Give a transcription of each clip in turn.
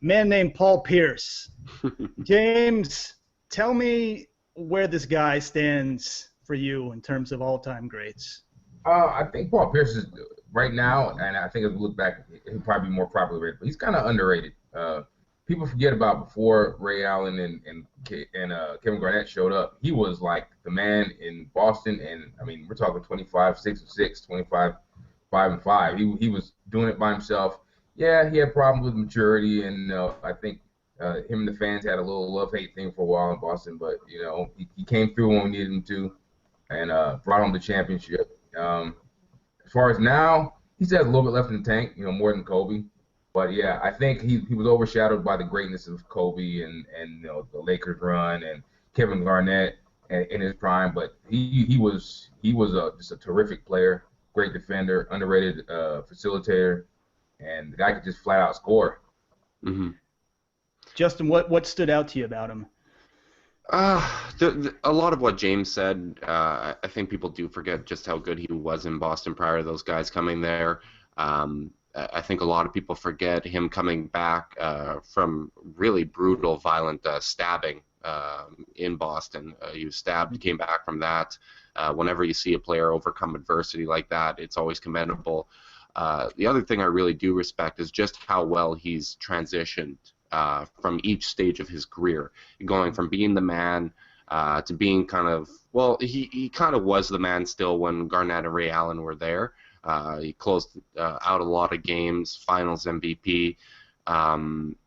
man named Paul Pierce. James, tell me where this guy stands for you in terms of all-time greats. I think Paul Pierce is right now, and I think if we look back, he'll probably be more properly rated, but he's kind of underrated. People forget about before Ray Allen and Kevin Garnett showed up. He was like the man in Boston, and I mean, we're talking 25, 6 and 6, 25, 5 and 5. He was doing it by himself. Yeah, he had problems with maturity, and I think him and the fans had a little love-hate thing for a while in Boston, but he came through when we needed him to, and brought home the championship. As far as now, he still has a little bit left in the tank, more than Kobe. But yeah, I think he was overshadowed by the greatness of Kobe and the Lakers run and Kevin Garnett in his prime. But he was just a terrific player, great defender, underrated facilitator, and the guy could just flat out score. Mm-hmm. Justin, what stood out to you about him? A lot of what James said. I think people do forget just how good he was in Boston prior to those guys coming there. I think a lot of people forget him coming back from really brutal, violent stabbing in Boston. He was stabbed, came back from that. Whenever you see a player overcome adversity like that, it's always commendable. The other thing I really do respect is just how well he's transitioned from each stage of his career, going from being the man to being kind of, well, he kind of was the man still when Garnett and Ray Allen were there. He closed out a lot of games, finals MVP.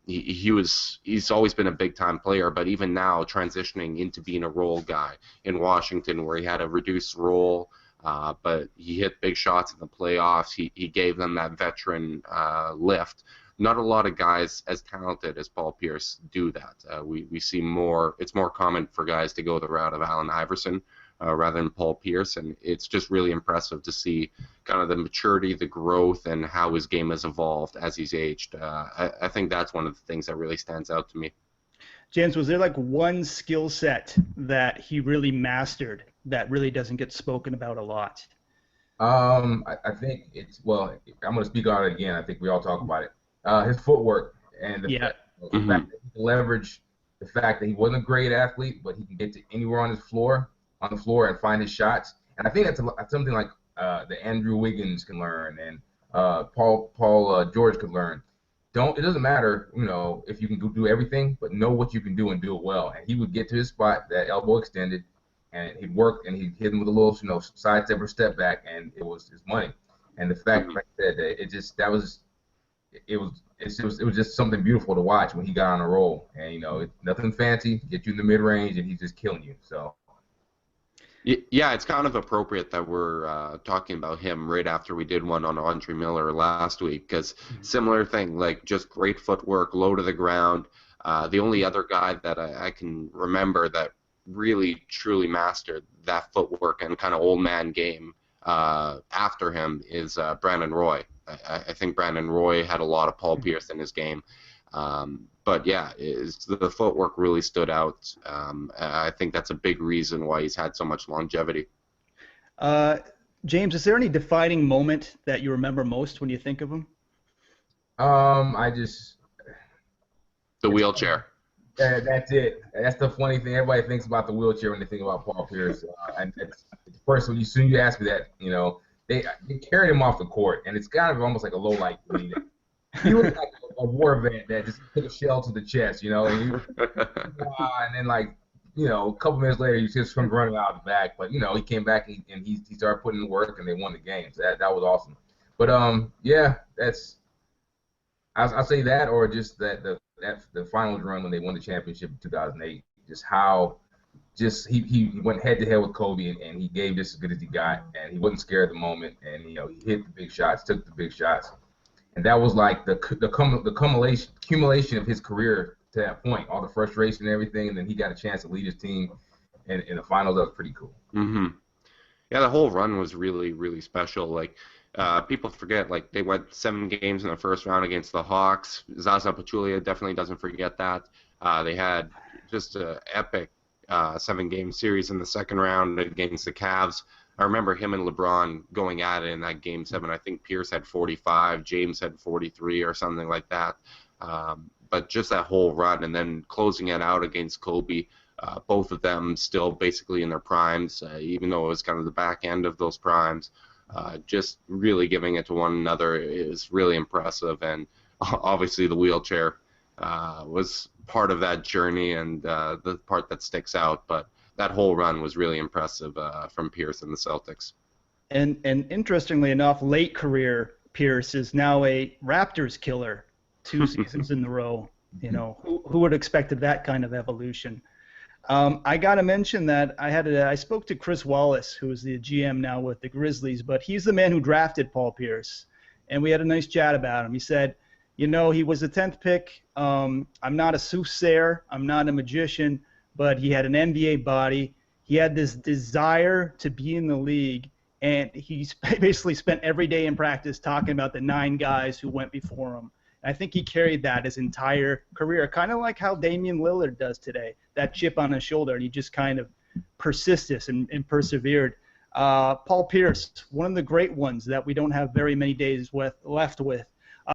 He's always been a big-time player, but even now transitioning into being a role guy in Washington where he had a reduced role, but he hit big shots in the playoffs. He gave them that veteran lift. Not a lot of guys as talented as Paul Pierce do that. We see more. It's more common for guys to go the route of Allen Iverson rather than Paul Pierce, and it's just really impressive to see kind of the maturity, the growth, and how his game has evolved as he's aged. I think that's one of the things that really stands out to me. James, was there like one skill set that he really mastered that really doesn't get spoken about a lot? I think I'm going to speak on it again. I think we all talk about it. His footwork and the fact that he can leverage the fact that he wasn't a great athlete, but he can get to anywhere on the floor and find his shots. And I think that's something like that Andrew Wiggins can learn and Paul George can learn. It doesn't matter, if you can do everything, but know what you can do and do it well. And he would get to his spot, that elbow extended, and he'd work and he'd hit him with a little, side step or step back, and it was his money. And the fact, like I said, it was just something beautiful to watch when he got on a roll. And it's nothing fancy, get you in the mid range, and he's just killing you. So. Yeah, it's kind of appropriate that we're talking about him right after we did one on Andre Miller last week, because similar thing, like just great footwork, low to the ground. The only other guy that I can remember that really truly mastered that footwork and kind of old man game after him is Brandon Roy. I think Brandon Roy had a lot of Paul Pierce in his game. But yeah, the footwork really stood out. I think that's a big reason why he's had so much longevity. James, is there any defining moment that you remember most when you think of him? The wheelchair. Yeah, that's it. That's the funny thing. Everybody thinks about the wheelchair when they think about Paul Pierce. And it's first when you ask me that, they carried him off the court, and it's kind of almost like a low light. He was like a war vet that just took a shell to the chest, and then a couple minutes later he just comes running out the back. But he came back and he started putting in work, and they won the game. So that was awesome. But yeah, I'll say that, or just that the finals run when they won the championship in 2008. He went head to head with Kobe, and he gave just as good as he got, and he wasn't scared of the moment, and he hit the big shots, took the big shots. And that was like the accumulation of his career to that point, all the frustration and everything, and then he got a chance to lead his team in the finals. That was pretty cool. Mm-hmm. Yeah, the whole run was really, really special. Like, people forget, like, they went 7 games in the first round against the Hawks. Zaza Pachulia definitely doesn't forget that. They had just an epic 7-game series in the second round against the Cavs. I remember him and LeBron going at it in that Game 7. I think Pierce had 45, James had 43 or something like that. but just that whole run and then closing it out against Kobe, both of them still basically in their primes, even though it was kind of the back end of those primes. Just really giving it to one another is really impressive, and obviously the wheelchair was part of that journey and the part that sticks out, but that whole run was really impressive from Pierce and the Celtics. And interestingly enough, late career Pierce is now a Raptors killer 2 seasons in a row. You know, who would have expected that kind of evolution? I got to mention that I spoke to Chris Wallace, who is the GM now with the Grizzlies, but he's the man who drafted Paul Pierce, and we had a nice chat about him. He said, you know, he was the 10th pick. I'm not a soothsayer. I'm not a magician, but he had an NBA body. He had this desire to be in the league, and he basically spent every day in practice talking about the 9 guys who went before him. I think he carried that his entire career, kind of like how Damian Lillard does today, that chip on his shoulder, and he just kind of persisted and persevered. Paul Pierce, one of the great ones that we don't have very many days left with.